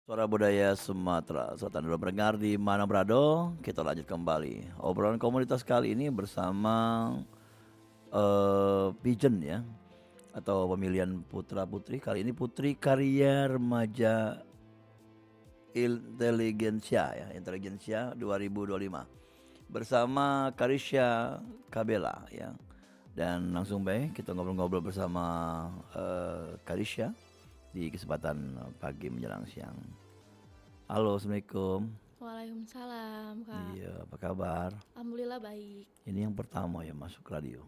Suara budaya Sumatera Selatan dulu mendengar di Mana Brado. Kita lanjut kembali. Obrolan komunitas kali ini bersama Pigeon ya, atau pemilihan putra putri. Kali ini Putri Karya Remaja Inteligensia 2025 bersama Karisya Kabela ya. Dan langsung baik kita ngobrol-ngobrol bersama Karisya di kesempatan pagi menjelang siang. Halo, Assalamualaikum. Waalaikumsalam, Kak. Iya, apa kabar? Alhamdulillah baik. Ini yang pertama ya masuk radio.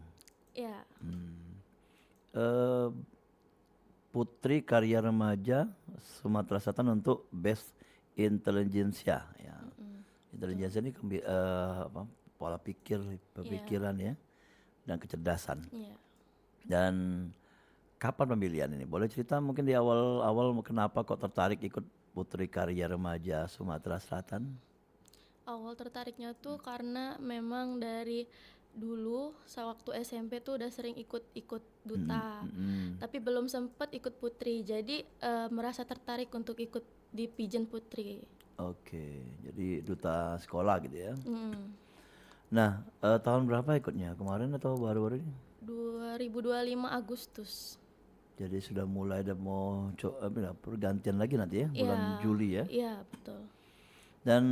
Ya, Eh, Putri Karya Remaja Sumatera Selatan untuk Best Intelligentsia ya. Intelijensia ini pola pikir, iya, pemikiran ya, dan kecerdasan. iya. Dan kapan pemilihan ini? Boleh cerita mungkin di awal-awal kenapa kok tertarik ikut Putri Karya Remaja Sumatera Selatan? Awal tertariknya tuh karena memang dari dulu sewaktu SMP tuh udah sering ikut-ikut duta. Tapi belum sempet ikut putri. Jadi merasa tertarik untuk ikut di Pigeon Putri. Oke, jadi duta sekolah gitu ya. Mm. Nah, tahun berapa ikutnya? Kemarin atau baru-baru ini? 2025 Agustus. Jadi sudah mulai ada mau pergantian lagi nanti ya, Iya, bulan Juli ya. iya betul. Dan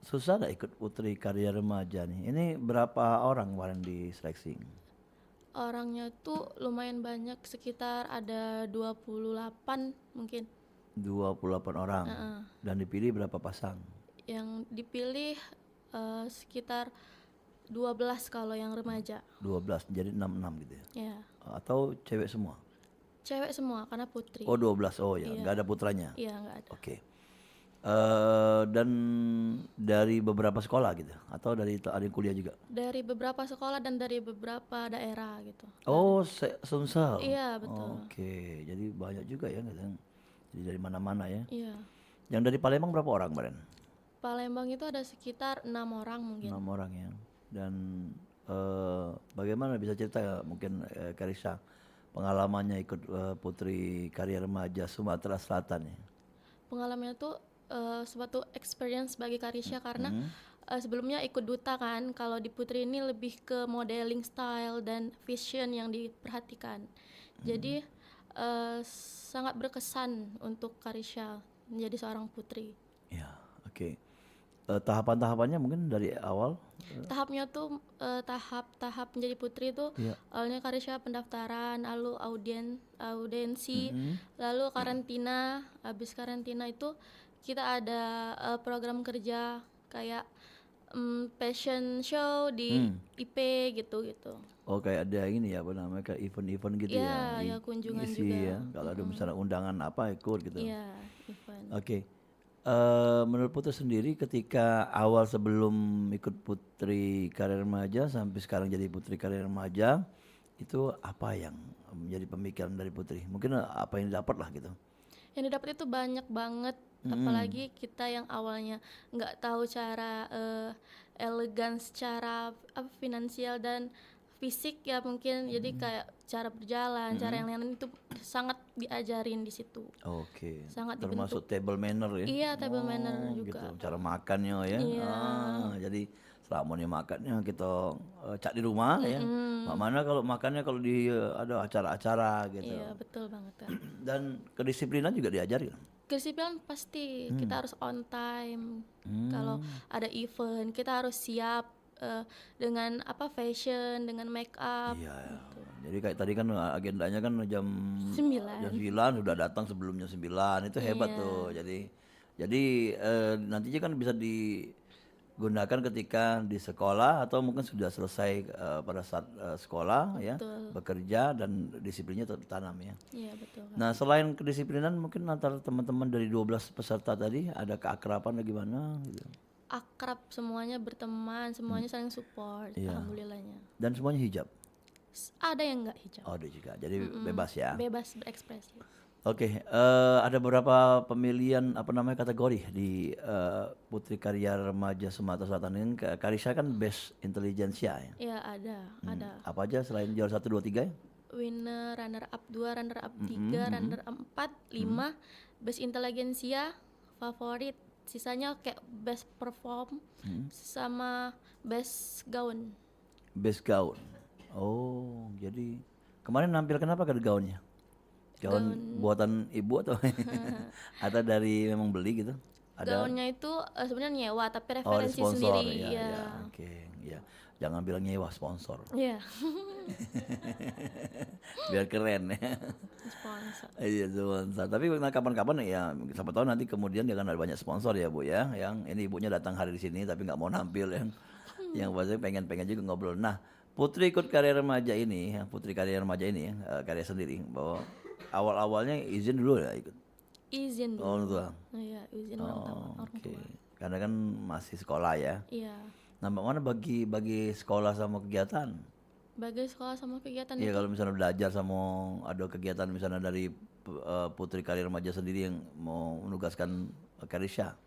susah nggak ikut Putri Karya Remaja nih? Ini berapa orang kemarin di seleksi? Orangnya tuh lumayan banyak, sekitar ada 28 mungkin. 28 orang. Dan dipilih berapa pasang? Yang dipilih sekitar 12 kalau yang remaja. 12, jadi 66 gitu ya. Ya, Atau cewek semua? cewek semua karena putri. Oh 12, oh ya, Iya, nggak ada putranya. iya nggak ada. Oke. Dan dari beberapa sekolah gitu? Atau dari ada yang kuliah juga? Dari beberapa sekolah dan dari beberapa daerah gitu. Oh, Sumsel. Iya betul. Oke, jadi banyak juga ya, kadang. Jadi dari mana-mana ya. Iya. Yang dari Palembang berapa orang kemarin? Palembang itu ada sekitar 6 orang mungkin. 6 orang ya. Dan bagaimana bisa cerita ya, mungkin Karisa pengalamannya ikut Putri Karya Remaja Sumatera Selatan ya. Pengalamannya tuh suatu experience bagi Karisya karena sebelumnya ikut duta kan. Kalau di Putri ini lebih ke modeling style dan fashion yang diperhatikan. Jadi sangat berkesan untuk Karisya menjadi seorang putri. Ya, oke. Tahapan-tahapannya mungkin dari awal. Tahapnya tuh tahap-tahap menjadi putri itu Iya. awalnya Karisya pendaftaran, lalu audensi, lalu karantina. Habis karantina itu kita ada program kerja kayak fashion show di IP gitu-gitu. Oh kayak ada ini ya apa namanya kayak event-event gitu ya, Iya, ya kunjungan ngisi juga. ya. Kalau ada misalnya undangan apa ikut gitu. Iya, event. Oke. Menurut Putri sendiri ketika awal sebelum ikut Putri Karir Remaja sampai sekarang jadi Putri Karir Remaja itu apa yang menjadi pemikiran dari Putri? Mungkin apa yang didapat lah gitu. Yang didapat itu banyak banget, apalagi kita yang awalnya nggak tahu cara elegan secara finansial dan fisik ya mungkin. Jadi kayak cara berjalan, cara yang lain itu sangat diajarin di situ, Oke. sangat Termasuk dibentuk. table manner ya. Iya, table manner Oh gitu. juga. Cara makannya ya. Iya, Jadi selama ini makannya kita cak di rumah ya. Mak mana kalau makannya kalau di ada acara-acara gitu. iya betul banget kan. Dan kedisiplinan juga diajarin. Kedisiplinan pasti kita harus on time. Kalau ada event kita harus siap dengan apa fashion, dengan make up. Iya. Jadi kayak tadi kan agendanya kan jam 9. 9 sudah datang sebelumnya 9. Itu hebat Iya, tuh. Jadi nantinya kan bisa digunakan ketika di sekolah atau mungkin sudah selesai pada saat sekolah ya, betul. bekerja dan disiplinnya tetap tanam ya. Iya, betul, Kak. Nah, selain kedisiplinan mungkin antara teman-teman dari 12 peserta tadi ada keakraban atau gimana gitu. Akrab semuanya, berteman, semuanya saling support, Iya. alhamdulillahnya. Dan semuanya hijab. Ada yang nggak hijab. Oh, ada juga. Jadi bebas ya. Bebas berekspresi. Oke, ada beberapa pemilihan apa namanya kategori di Putri Karya Remaja Sumatera Selatan ini. Karisha kan Best Intelligentsia ya. Iya, ada. Apa aja selain juara 1 2 3 ya? Winner, runner up 2, runner up 3, runner up 4, 5, best intelligentsia, favorit, sisanya kayak best perform sama best gaun. Best gown. Oh, jadi kemarin nampil kenapa ke gaunnya? Gaun Gaun buatan ibu atau atau dari memang beli gitu? Ada gaunnya itu sebenarnya nyewa tapi oh ada referensi sponsor sendiri ya ya ya. oke ya. Jangan bilang nyewa sponsor. Iya, Biar keren ya. sponsor. Iya sponsor. Tapi nah, kapan-kapan ya siapa tahu nanti kemudian dia kan ada banyak sponsor ya Bu ya. Yang ini ibunya datang hari di sini tapi nggak mau nampil yang pasti pengen juga ngobrol. Nah Putri ikut karya remaja ini, ya, Putri karya remaja ini ya, karya sendiri bahwa awal-awalnya izin dulu ya ikut. Izin Oh orang dulu. tua. Iya, izin Oh orang oke. tua. Karena kan masih sekolah ya. Iya. Nah bagaimana bagi sekolah sama kegiatan? Bagi sekolah sama kegiatan Iya itu kalau misalnya belajar sama ada kegiatan misalnya dari Putri Karya Remaja sendiri yang mau menugaskan Karisha.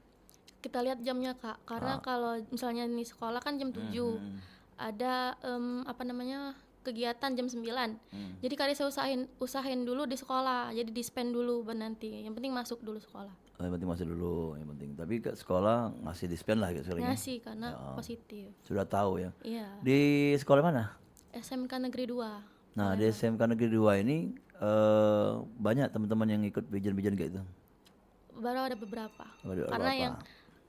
kita lihat jamnya Kak, karena kalau misalnya ini sekolah kan jam 7, ada apa namanya kegiatan jam 9. Jadi kali saya usahain dulu di sekolah, jadi di spend dulu nanti. Yang penting masuk dulu sekolah. Oh, yang penting masih dulu, yang penting. Tapi ke sekolah ngasih dispen lah gitu sekarang ya. Ngasih karena positif. Sudah tahu ya. Iya. Di sekolah mana? SMK Negeri 2. Nah di SMK Negeri 2 ini banyak teman-teman yang ikut pijen-pijen kayak gitu. Baru ada beberapa. Ada Karena berapa? yang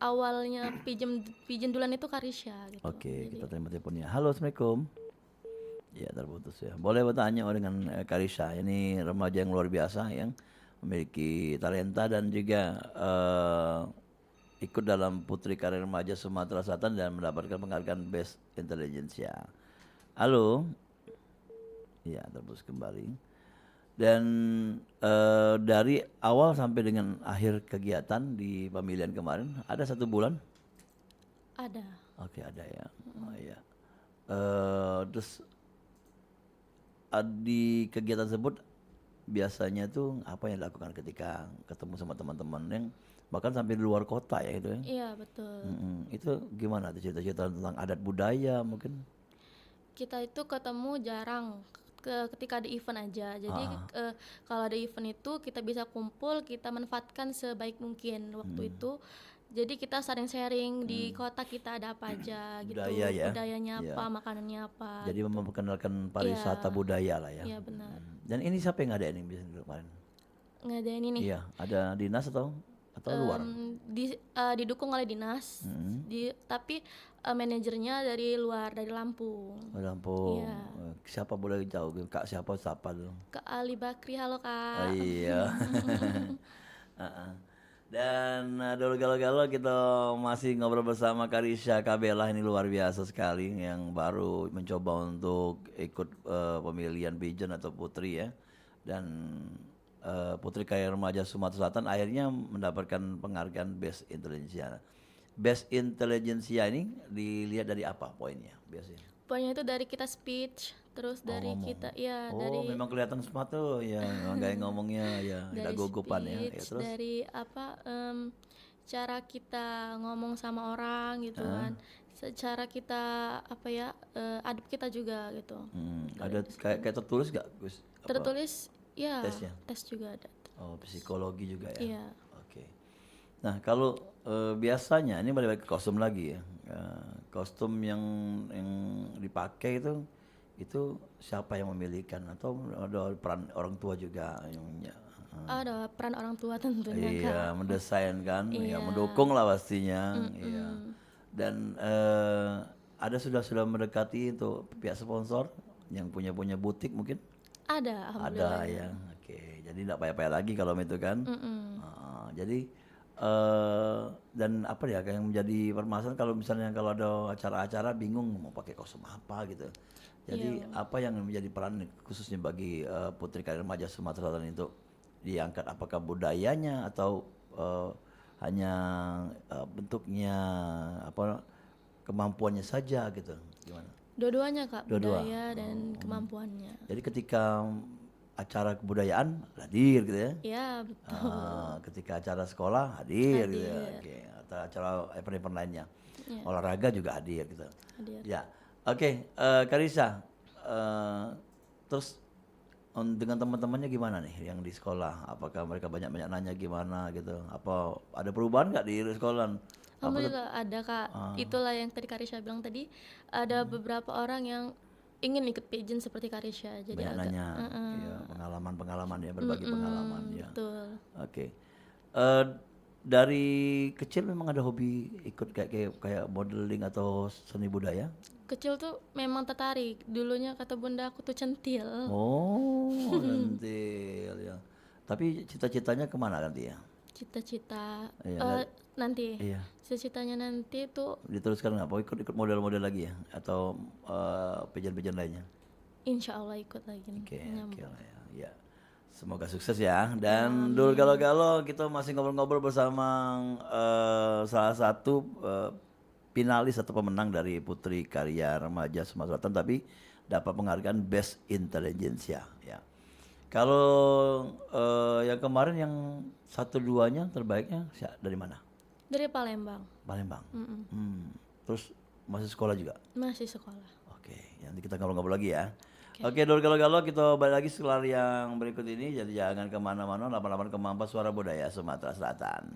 awalnya pijen duluan itu Karisha gitu. Oke, kita terima teleponnya. Halo, assalamualaikum. Ya terputus ya. Boleh bertanya dengan Karisha. Ini remaja yang luar biasa yang memiliki talenta dan juga ikut dalam Putri Karya Remaja Sumatera Selatan dan mendapatkan penghargaan Best Intelligentsia. Halo. Ya terputus kembali. Dan dari awal sampai dengan akhir kegiatan di pemilihan kemarin ada 1 bulan? Ada. Oke ada ya. Oh iya. Terus di kegiatan tersebut biasanya tuh apa yang dilakukan ketika ketemu sama teman-teman yang bahkan sampai di luar kota ya itu ya? Iya, betul. Itu gimana tuh cerita-cerita tentang adat budaya mungkin? Kita itu ketemu jarang ketika ada event aja. Jadi kalau ada event itu kita bisa kumpul, kita manfaatkan sebaik mungkin waktu itu. Jadi kita saling sharing di kota kita ada apa aja gitu. Budaya ya? Budayanya Iya. apa, makanannya apa. Jadi memperkenalkan pariwisata Iya. budaya lah ya. Iya, benar. Dan ini siapa yang ngadain ini biasanya kemarin? Ngadain ini. Iya, ada dinas atau luar? Didukung oleh dinas. Tapi manajernya dari luar, dari Lampung. Oh, Lampung. Iya. Siapa boleh jauh? Kak siapa dulu? Kak Ali Bakri, halo Oh, Kak. iya. Heeh. Dan dulu galau-galau kita masih ngobrol bersama Karisha Kabela ini luar biasa sekali yang baru mencoba untuk ikut pemilihan pijen atau putri ya. Dan Putri Karya Remaja Sumatera Selatan akhirnya mendapatkan penghargaan Best Intelligentsia. Best Intelligentsia ini dilihat dari apa poinnya biasanya? Poinnya itu dari kita speech, terus dari ngomong. kita ya Oh, dari memang kelihatan smart tuh ya, memang gaya ngomongnya ya, ada dari gogopan ya. Ya speech, terus dari apa cara kita ngomong sama orang gitu kan. Secara kita apa ya adab kita juga gitu. ada kayak tertulis gak Gus? Apa? Tertulis ya, Tesnya? tes juga ada. Oh, psikologi juga ya. Iya. Oke. Nah, kalau biasanya ini balik ke kostum lagi ya. Kostum yang dipakai itu siapa yang memilihkan atau ada peran orang tua juga yang Ada peran orang tua tentunya Kak. iya, mendesain kan, ya Iya. mendukung lah pastinya, iya. Dan ada sudah mendekati untuk pihak sponsor yang punya butik mungkin? Ada, alhamdulillah. Ada ya, oke. Jadi tidak payah-payah lagi kalau itu kan. Jadi dan apa ya yang menjadi permasalahan kalau misalnya kalau ada acara-acara bingung mau pakai kostum apa gitu. Jadi apa yang menjadi peran khususnya bagi Putri Karya Remaja Sumatera Selatan itu diangkat apakah budayanya atau hanya bentuknya apa kemampuannya saja gitu gimana? Dua-duanya Kak, Dua-dua. budaya dan kemampuannya. Jadi ketika acara kebudayaan hadir gitu ya. Ya, betul. Ketika acara sekolah hadir gitu ya. Oke, atau acara event-event lainnya. Olahraga juga hadir gitu. Hadir. Ya. Oke, Karissa. Terus Dengan teman-temannya gimana nih yang di sekolah? Apakah mereka banyak-banyak nanya gimana gitu? Apa ada perubahan nggak di sekolah? Apa Alhamdulillah ada Kak. Itulah yang tadi Karisha bilang tadi, ada beberapa orang yang ingin ikut pageant seperti Karisha. Jadi banyak agak nanya, ya pengalaman-pengalaman ya, berbagi pengalaman ya. betul. Oke. Eh, dari kecil memang ada hobi ikut kayak kayak kayak modeling atau seni budaya? Kecil tuh memang tertarik. Dulunya kata bunda aku tuh centil. Oh, nanti ya. Tapi cita-citanya kemana nanti ya? Cita-cita Iya, nanti. iya. Cita-citanya nanti tuh Diteruskan nggak? Mau ikut model-model lagi ya? Atau pageant-pageant lainnya? insya Allah ikut lagi Oke, oke nyambung. lah ya. Ya. Semoga sukses ya. Dan dulu Amin. galau-galau kita masih ngobrol-ngobrol bersama salah satu finalis atau pemenang dari Putri Karya Remaja Sumatera Selatan, tapi dapat penghargaan Best Intelligentsia ya. Kalau yang kemarin yang satu duanya terbaiknya dari mana? Dari Palembang. Palembang. Terus masih sekolah juga? Masih sekolah. Oke, nanti kita ngobrol-ngobrol lagi ya. Oke. Oke, Dor Galo-Galo kita balik lagi setelah yang berikut ini. Jadi jangan kemana-mana, 88 Kemampas Suara Budaya Sumatera Selatan.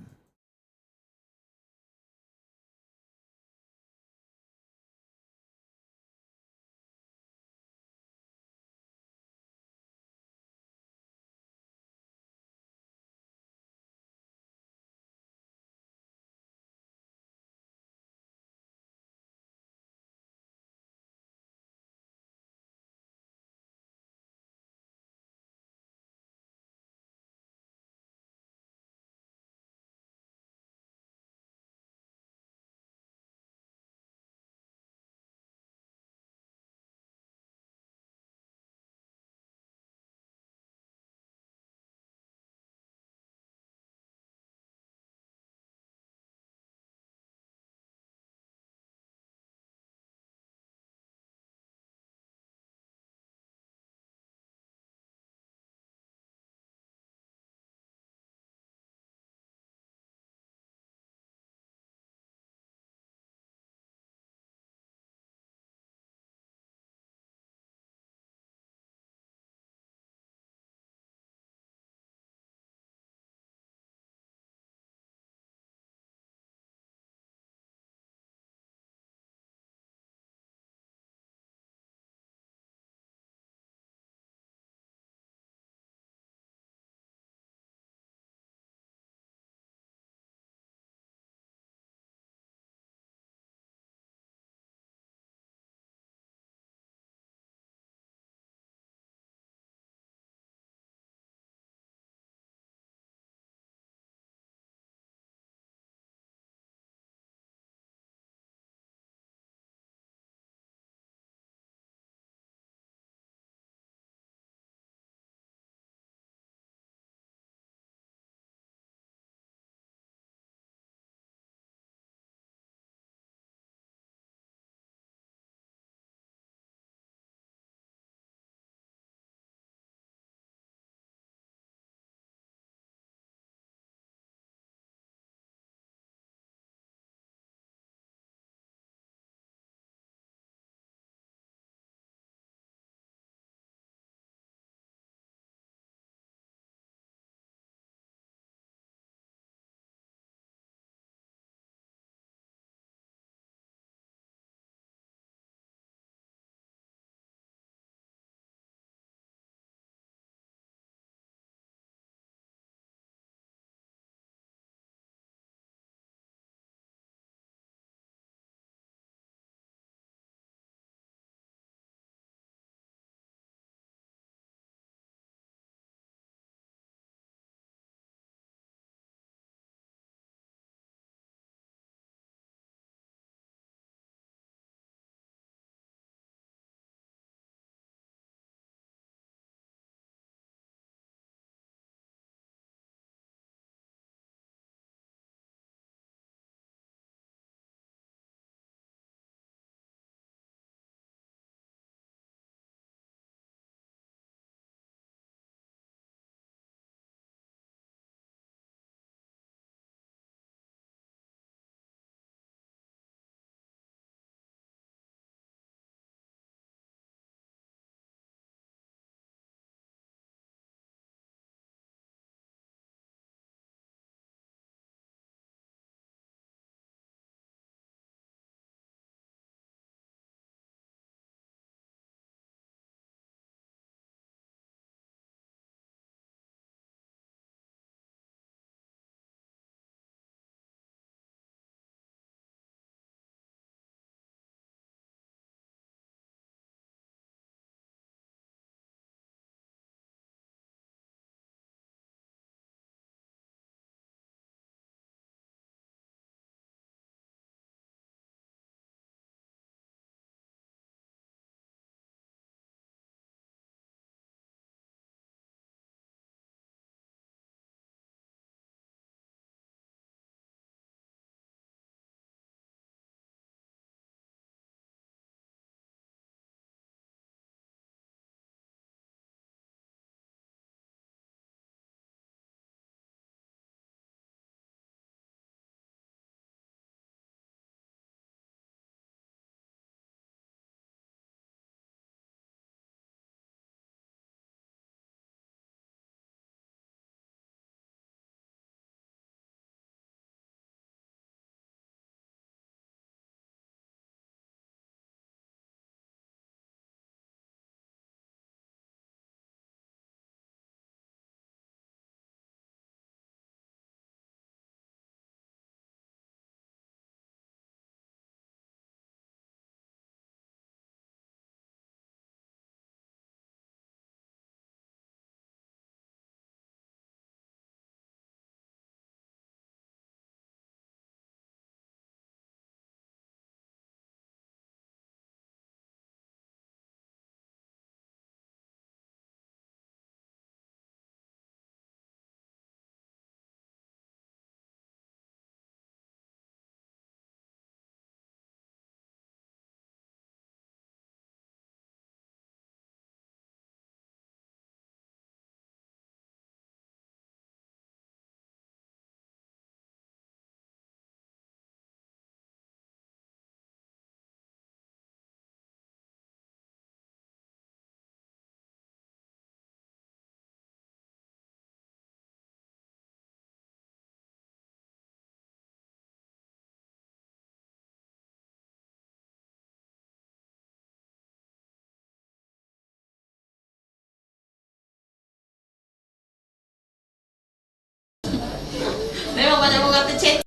pada mengata chat.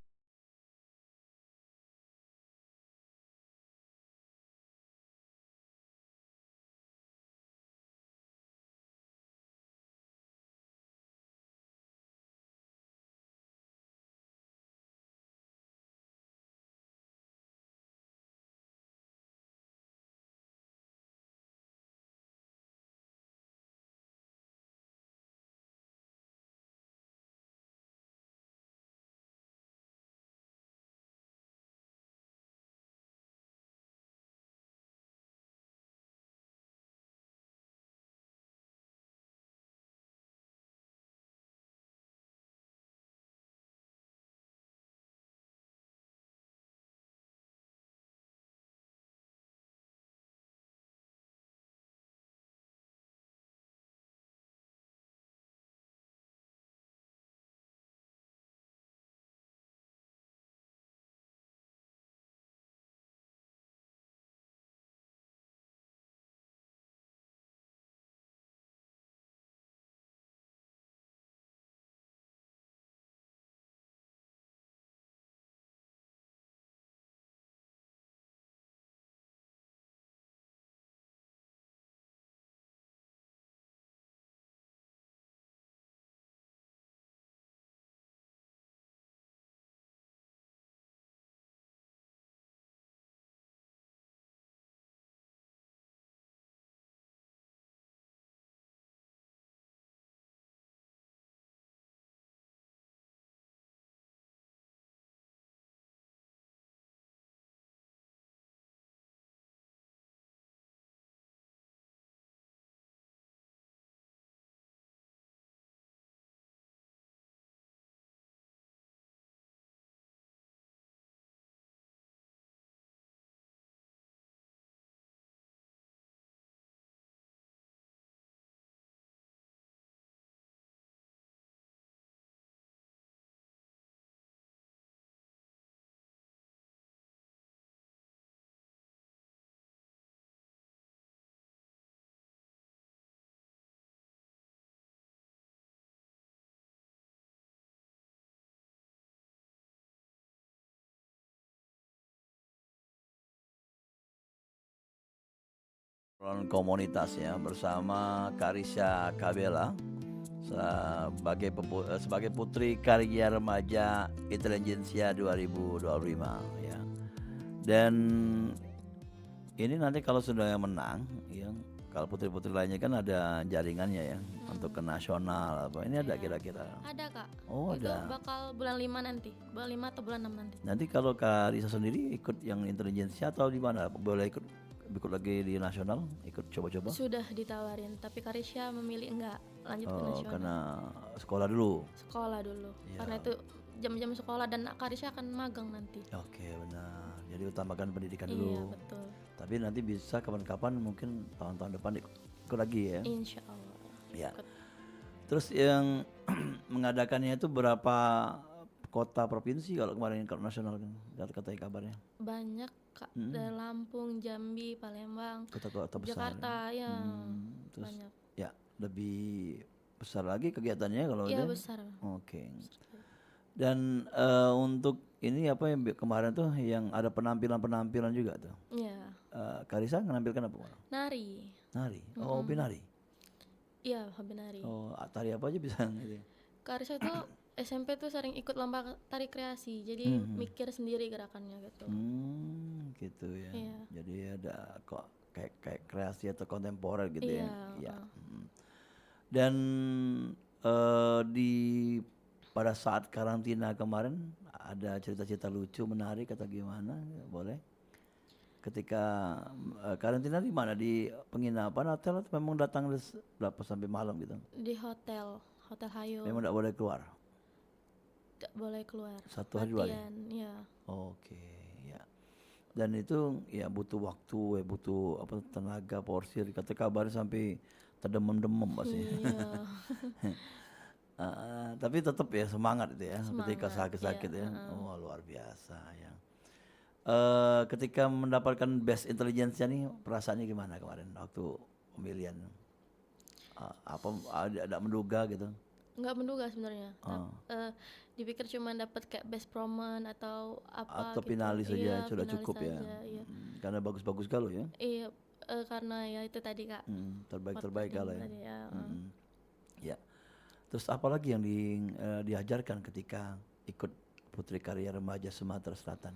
Komunitas ya bersama Karisha Kabela sebagai Putri Karya Remaja Intelijensia 2025 ya. Dan ini nanti kalau sudah menang ya, kalau putri-putri lainnya kan ada jaringannya ya untuk ke nasional apa. Ini ada kira-kira. Ada Kak. Oh, Itu ada. bakal bulan 5 nanti. Bulan 5 atau bulan 6 nanti. Nanti kalau Kak Risa sendiri ikut yang intelijensia atau di mana? Boleh ikut lagi di nasional, ikut coba-coba? Sudah ditawarin, tapi Karisha memilih enggak lanjut ke Oh, nasional. karena sekolah dulu. Sekolah dulu. Iya. Karena itu jam-jam sekolah dan Karisha akan magang nanti. Oke, benar. Jadi utamakan pendidikan Iya, dulu. betul. Tapi nanti bisa kapan-kapan mungkin tahun-tahun depan ikut lagi ya. Insya Allah. Ya. Ikut. Terus yang mengadakannya itu berapa kota provinsi kalau kemarin kalau nasional kan? Katanya kabarnya. Banyak Kak, dari Lampung, Jambi, Palembang, Kota-kota besar. Jakarta ya. Terus Banyak. ya lebih besar lagi kegiatannya kalau Iya, dia. besar. Oke. Dan untuk ini apa yang kemarin tuh yang ada penampilan-penampilan juga tuh. Iya. Karisa menampilkan apa? Nari. Nari. Oh, hobi nari. Iya, hobi nari. Oh, tari apa aja bisa gitu. Karisha itu SMP tuh sering ikut lomba tari kreasi, jadi mikir sendiri gerakannya gitu. Gitu ya. Iya. Jadi ada kok kayak kreasi atau kontemporer gitu ya. Iya. Dan di pada saat karantina kemarin ada cerita-cerita lucu, menarik atau gimana? Boleh? Ketika karantina di mana? Di penginapan hotel atau memang datang berapa sampai malam gitu? Di Hotel Hayo. Memang tidak boleh keluar. Gak boleh keluar. 1 hari 2 hari. Latihan, iya. Oke, ya. Dan itu ya butuh waktu, butuh apa tenaga, porsir. Kata kabar sampai terdemam-demam pasti. Iya. Tapi tetap ya semangat itu ya, ketika Semangat, sakit-sakit iya, ya. Oh, luar biasa ya. Ketika mendapatkan best intelligence nih perasaannya gimana kemarin waktu pemilihan? Apa ada menduga gitu? nggak menduga sebenarnya. Oh. Dipikir cuma dapat kayak best promen atau apa Atau gitu. finalis saja Iya, sudah finalis cukup ya. aja, iya. Karena bagus-bagus kalau ya. Iya, karena ya itu tadi Kak, Terbaik-terbaik outputnya kalau ya. tadi ya. Ya. Terus apa lagi yang diajarkan ketika ikut Putri Karya Remaja Sumatera Selatan?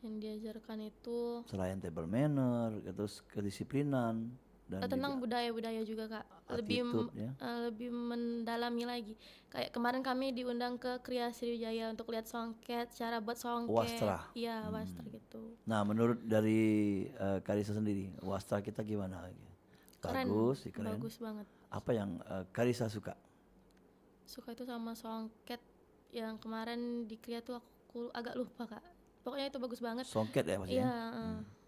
Yang diajarkan itu Selain table manner, terus kedisiplinan dan tentang juga budaya-budaya juga Kak, attitude ya. lebih mendalami lagi. Kayak kemarin kami diundang ke Kria Sriwijaya untuk lihat songket, cara buat songket. Wastra. Iya, wastra gitu. Nah, menurut dari Karisa sendiri, wastra kita gimana? Keren, Bagus, keren. bagus banget. Apa yang Karisa suka? Suka itu sama songket yang kemarin di Kria tuh aku agak lupa Kak. Pokoknya itu bagus banget. Songket ya maksudnya? Iya,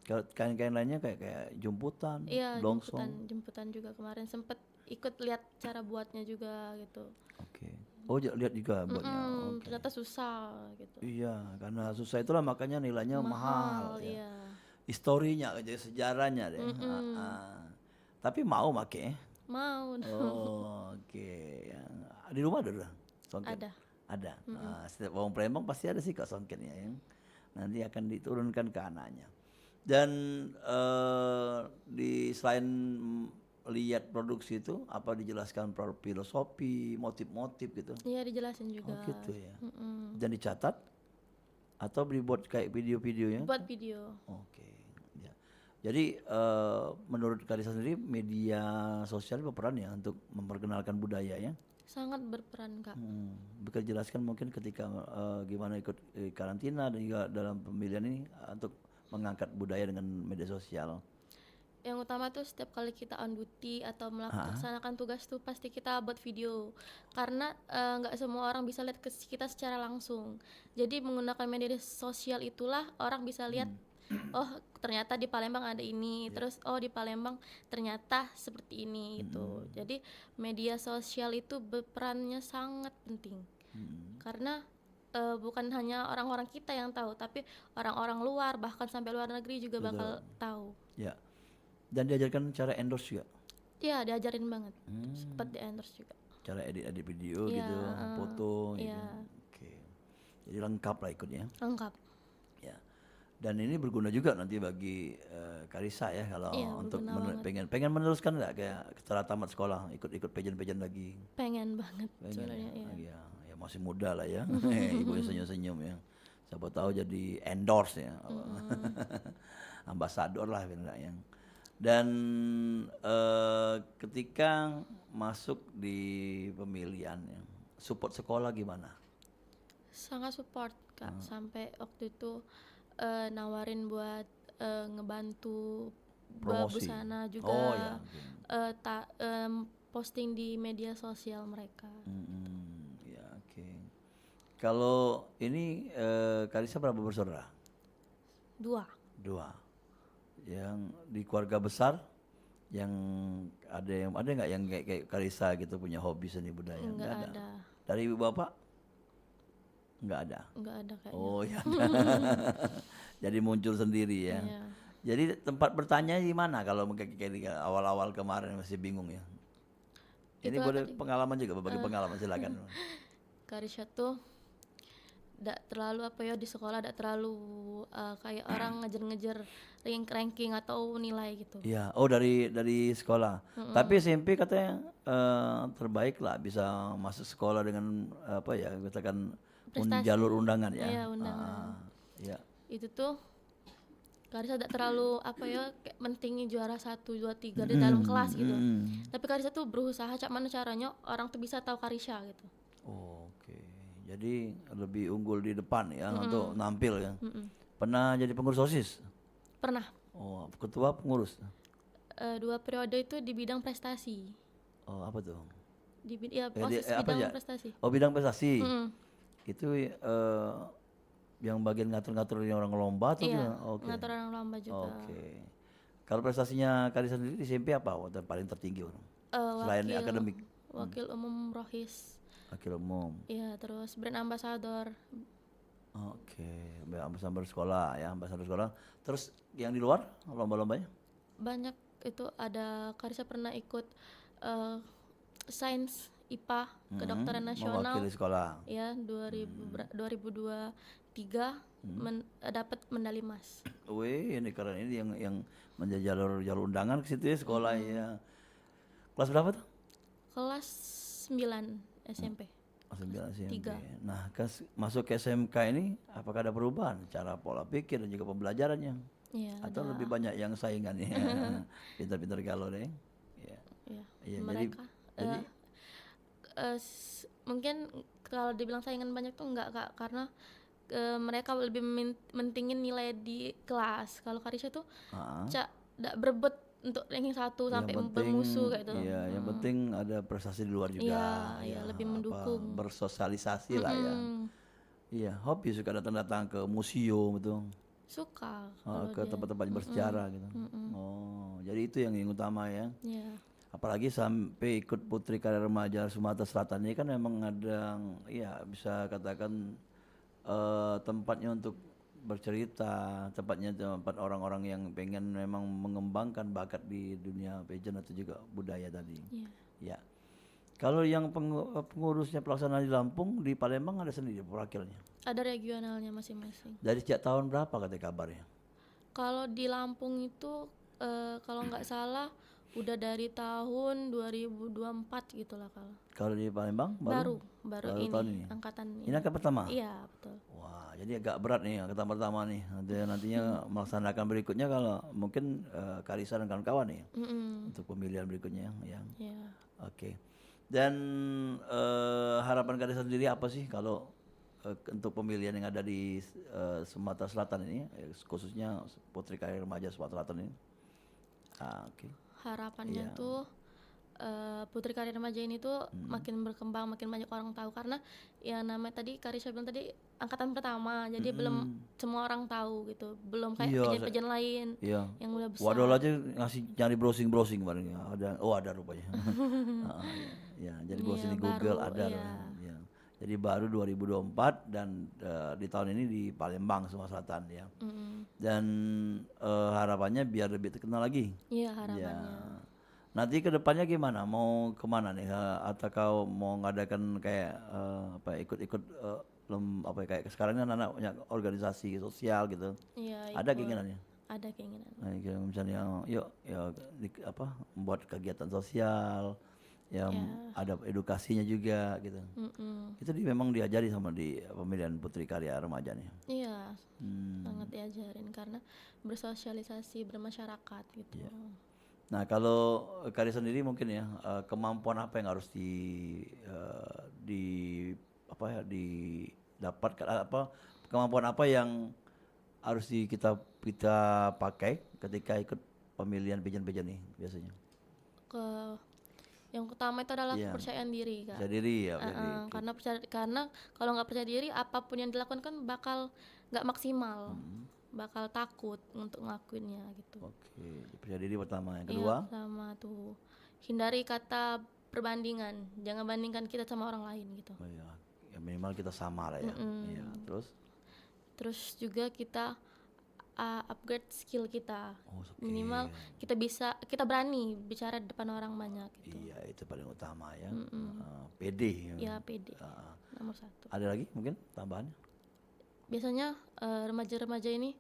Kalau kain-kain lainnya kayak jumputan, iya, longsong. jemputan juga kemarin sempet ikut lihat cara buatnya juga gitu. Oke. Oh, lihat juga buatnya. Oke. Ternyata susah gitu. Iya, karena susah itulah makanya nilainya mahal ya. Iya. Historinya aja, sejarahnya deh. Tapi mau make? Mau Oh, oke. Di rumah ada udah songket? ada. Ada. Setiap orang Palembang pasti ada sih kok songketnya yang nanti akan diturunkan ke anaknya. Dan selain lihat produksi itu apa dijelaskan filosofi, motif-motif gitu? Iya dijelasin juga. Oh gitu ya. Dan dicatat atau dibuat kayak video-videonya? Buat video. Oke. Ya. Jadi menurut Karisa sendiri media sosial berperan ya untuk memperkenalkan budaya ya? Sangat berperan Kak. Bisa jelaskan mungkin ketika gimana ikut karantina dan juga dalam pemilihan ini untuk mengangkat budaya dengan media sosial. Yang utama tuh setiap kali kita on duty atau melaksanakan tugas tuh pasti kita buat video. Karena nggak semua orang bisa lihat kita secara langsung. Jadi menggunakan media sosial itulah orang bisa lihat oh ternyata di Palembang ada ini, terus oh di Palembang ternyata seperti ini gitu. Jadi media sosial itu berperannya sangat penting. Karena bukan hanya orang-orang kita yang tahu, tapi orang-orang luar bahkan sampai luar negeri juga bakal tahu. Ya. Dan diajarkan cara endorse juga. Iya, diajarin banget. Sempat di endorse juga. Cara edit video gitu, foto gitu. Oke. Jadi lengkap lah ikutnya. Lengkap. Ya. Dan ini berguna juga nanti bagi Karisa ya kalau untuk pengen meneruskan nggak kayak setelah tamat sekolah ikut pageant lagi. Pengen banget sebenarnya. Ya, masih muda lah ya. Ibunya senyum-senyum ya. Siapa tahu jadi endorse ya. Ambasador lah yang. Dan ketika masuk di pemilihan ya, support sekolah gimana? Sangat support Kak. Sampai waktu itu nawarin buat ngebantu bawa busana juga. Oh ya. Posting di media sosial mereka. Ya oke. Kalau ini Karisa berapa bersaudara? 2. Yang di keluarga besar yang ada nggak yang kayak Karisa gitu punya hobi seni budaya? Nggak ada. Dari ibu bapak? Nggak ada kayaknya. Oh ya. Jadi muncul sendiri ya. Iya. Jadi tempat bertanya di mana kalau kayak awal-awal kemarin masih bingung ya? Ini boleh pengalaman juga, berbagi pengalaman silakan. Karisa tuh tidak terlalu di sekolah tidak terlalu kayak orang ngejar-ngejar ranking atau nilai gitu. Iya, oh dari sekolah. Tapi SMP katanya terbaik lah bisa masuk sekolah dengan katakan jalur undangan ya. Iya, undangan. Iya. Itu tuh Karisa tidak terlalu kayak mentingin juara 1, 2, 3 di dalam kelas gitu. Tapi Karisa tuh berusaha mana caranya orang tuh bisa tahu Karisa gitu. Oke. Jadi lebih unggul di depan ya untuk nampil ya. Pernah jadi pengurus OSIS? Pernah. Oh, ketua pengurus? 2 periode itu di bidang prestasi. Oh, apa tuh? OSIS bidang prestasi. Oh, bidang prestasi. Itu yang bagian ngatur-ngatur orang lomba atau iya, ngatur orang lomba juga. Oke. Kalau prestasinya Karisa sendiri di SMP apa paling tertinggi? Selain akademik? Wakil umum Rohis. Wakil umum. Iya, terus brand ambassador. Oke, ambasador sekolah ya, ambasador sekolah. Terus yang di luar lomba-lombanya? Banyak itu ada Karisa pernah ikut sains IPA Kedokteran Nasional Mewakili sekolah. ya 2023 dapat medali emas. Wih, ini keren, ini yang menjadi jalur undangan ke situ ya sekolah ya. Kelas berapa tuh? Kelas 9 SMP. Oh, 9 SMP. Tiga. Nah, masuk ke SMK ini apakah ada perubahan cara pola pikir dan juga pembelajarannya? Iya, Atau lebih banyak yang saingannya? Pintar-pintar galau deh. Ya. iya. Iya, Mereka jadi mungkin kalau dibilang saingan banyak tuh enggak Kak, karena mereka lebih mentingin nilai di kelas. Kalau Karisha tuh ndak berebut untuk ranking 1 sampai bermusuh kayak gitu. Iya, yang penting ada prestasi di luar juga. Iya, lebih mendukung. Bersosialisasi lah ya. Iya, hobi suka datang-datang ke museum itu. Suka Ke tempat-tempat bersejarah gitu. Oh, jadi itu yang utama ya. Iya. Apalagi sampai ikut Putri Karya Remaja Sumatera Selatan ini kan memang ada, ya bisa katakan tempatnya untuk bercerita, tempat orang-orang yang pengen memang mengembangkan bakat di dunia pageant atau juga budaya tadi. Iya. Ya. Kalau yang pengurusnya pelaksana di Lampung, di Palembang ada sendiri wakilnya. Ada regionalnya masing-masing. Dari sejak tahun berapa katanya kabarnya? Kalau di Lampung itu kalau nggak salah udah dari tahun 2024 gitulah kalau. Kalau di Palembang Baru ini, tahun ini. angkatan ini. Ini angkatan pertama? Iya, betul. Wah, jadi agak berat nih angkatan pertama nih. Nantinya melaksanakan berikutnya kalau mungkin Karissa dan kawan-kawan nih untuk pemilihan berikutnya ya. Iya. Oke. Dan harapan Karissa sendiri apa sih kalau untuk pemilihan yang ada di Sumatera Selatan ini, khususnya Putri Karya Remaja Sumatera Selatan ini? Oke. Harapannya tuh Putri Karya Remaja ini tuh makin berkembang, makin banyak orang tahu, karena ya namanya tadi Karisha bilang tadi angkatan pertama, jadi belum semua orang tahu gitu, belum kayak pageant-pageant lain yang udah besar. Waduh aja ngasih nyari browsing kemarin ya. Ada rupanya. Ya, jadi browsing di Google ada. Ya. Jadi baru 2024 dan di tahun ini di Palembang Sumatera Selatan ya. Dan harapannya biar lebih terkenal lagi. Iya, harapannya. Ya. Nanti ke depannya gimana? Mau kemana nih? Atau kau mau ngadakan kayak ikut-ikut kayak sekarang kan anak punya organisasi sosial gitu. Iya, Ada keinginannya? Ada keinginan. Nah, misalnya membuat kegiatan sosial, ada edukasinya juga gitu. Itu memang diajari sama di pemilihan Putri Karya Remaja nih. Iya, sangat diajarin karena bersosialisasi bermasyarakat gitu. Iya. Nah kalau Karya sendiri mungkin ya kemampuan apa yang harus didapatkan, kemampuan apa yang harus kita pakai ketika ikut pemilihan pageant nih biasanya? Yang utama itu adalah kepercayaan diri, Kak. Percaya diri ya. Karena kalau nggak percaya diri, apapun yang dilakukan kan bakal nggak maksimal, bakal takut untuk ngelakuinnya gitu. Oke, percaya diri pertama. Yang kedua? Pertama tuh hindari kata perbandingan, jangan bandingkan kita sama orang lain gitu. Oh, ya minimal kita sama lah ya. Ya, terus juga kita upgrade skill kita. Minimal kita berani bicara di depan orang banyak gitu. Iya, itu paling utama ya. Pede. Ya, pede. Nomor 1. Ada lagi mungkin tambahannya? Biasanya remaja-remaja ini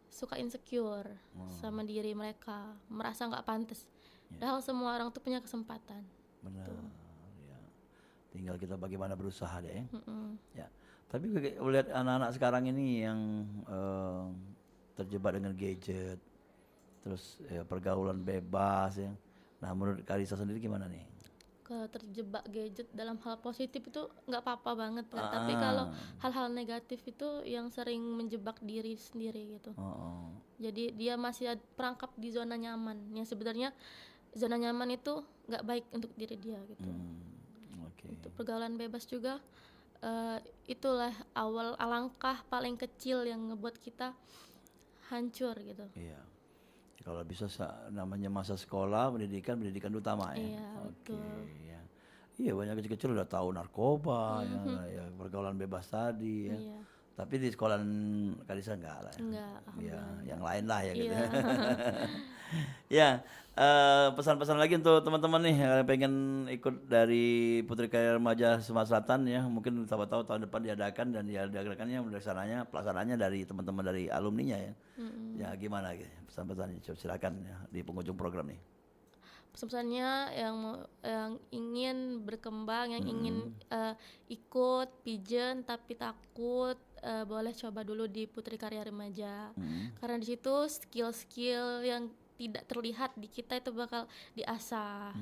suka insecure sama diri mereka, merasa nggak pantas. Padahal semua orang tuh punya kesempatan. Benar. Ya. Tinggal kita bagaimana berusaha deh. Ya. Tapi lihat anak-anak sekarang ini yang terjebak dengan gadget, terus pergaulan bebas ya. Nah menurut Karissa sendiri gimana nih? Kalau terjebak gadget dalam hal positif itu nggak apa-apa banget kan. Tapi kalau hal-hal negatif itu yang sering menjebak diri sendiri gitu. Jadi dia masih perangkap di zona nyaman, yang sebenarnya zona nyaman itu nggak baik untuk diri dia gitu. Untuk pergaulan bebas juga itulah awal alangkah paling kecil yang ngebuat kita hancur gitu. Iya. Kalau bisa namanya masa sekolah, pendidikan utama ya. Iya, betul. Iya banyak kecil-kecil udah tahu narkoba ya pergaulan bebas tadi ya. Iya. Tapi di sekolahan Kalisa enggak lah ya. Enggak, Ya, alhamdulillah enggak. yang lain lah ya gitu. Iya. Ya, pesan-pesan lagi untuk teman-teman nih yang pengen ikut dari Putri Karya Remaja Sumatera Selatan ya, mungkin siapa tahu tahun depan diadakan dan diadakannya pelaksanaannya dari teman-teman dari alumninya ya. Ya gimana gitu pesan-pesannya, coba silakan ya di penghujung program nih. Pesan-pesannya yang ingin berkembang, yang ingin ikut pigeon tapi takut, boleh coba dulu di Putri Karya Remaja. Karena di situ skill-skill yang tidak terlihat di kita itu bakal diasah.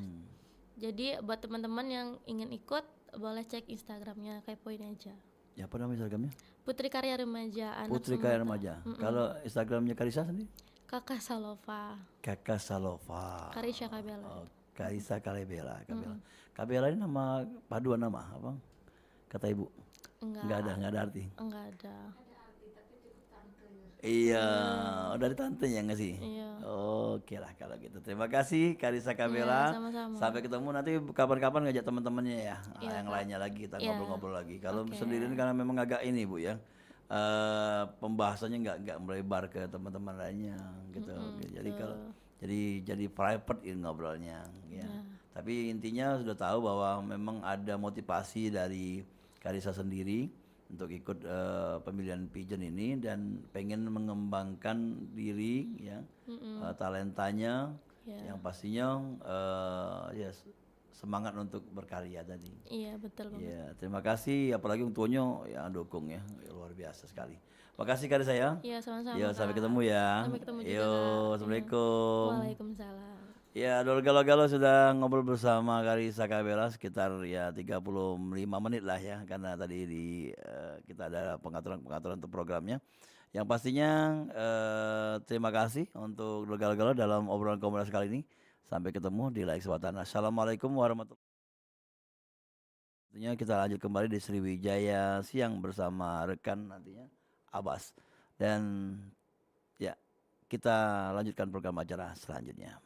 Jadi buat teman-teman yang ingin ikut boleh cek Instagramnya, kepoin aja. Ya apa namanya Instagramnya? Putri Karya Remaja, anak Putri Karya Sumatera. Remaja. Kalau Instagramnya Karisa sendiri? Kakak Salova, Kakak Salova. Karisha Kabela. Oh, Karisa Kalebela. Kabela ini nama paduan nama apa? Kata ibu. Enggak ada arti. Enggak ada. Iya, dari tantenya nggak sih? Iya. Oke lah kalau gitu. Terima kasih Karisa Kabela. Sama-sama. Sampai ketemu nanti kapan-kapan ngajak teman-temannya ya. Iya, Yang Kak. lainnya lagi kita Iya. ngobrol-ngobrol lagi. Kalau Oke. sendirian karena memang agak ini Bu ya. Pembahasannya nggak melebar ke teman-teman lainnya gitu. Jadi kalau jadi private ini ngobrolnya ya. Tapi intinya sudah tahu bahwa memang ada motivasi dari Karisa sendiri untuk ikut pemilihan pigeon ini dan pengen mengembangkan diri ya, talentanya yang pastinya ya semangat untuk berkarya tadi. Iya, betul banget. Ya, terima kasih apalagi untuk Tonyo yang dukung ya, luar biasa sekali. Makasih Karisa ya. Iya, sama-sama. Yo, sampai Kak. ketemu ya. Sampai ketemu juga, Yo, Kak. Assalamualaikum. Waalaikumsalam. Ya, Dol Galo-Galo sudah ngobrol bersama Karisa Kabela sekitar ya 35 menit lah ya, karena tadi kita ada pengaturan untuk programnya. Yang pastinya terima kasih untuk Dol Galo-Galo dalam obrolan komunitas kali ini. Sampai ketemu di lain kesempatan. Assalamualaikum warahmatullahi wabarakatuh. Tentunya kita lanjut kembali di Sriwijaya Siang bersama rekan nantinya Abbas. Dan ya, kita lanjutkan program acara selanjutnya.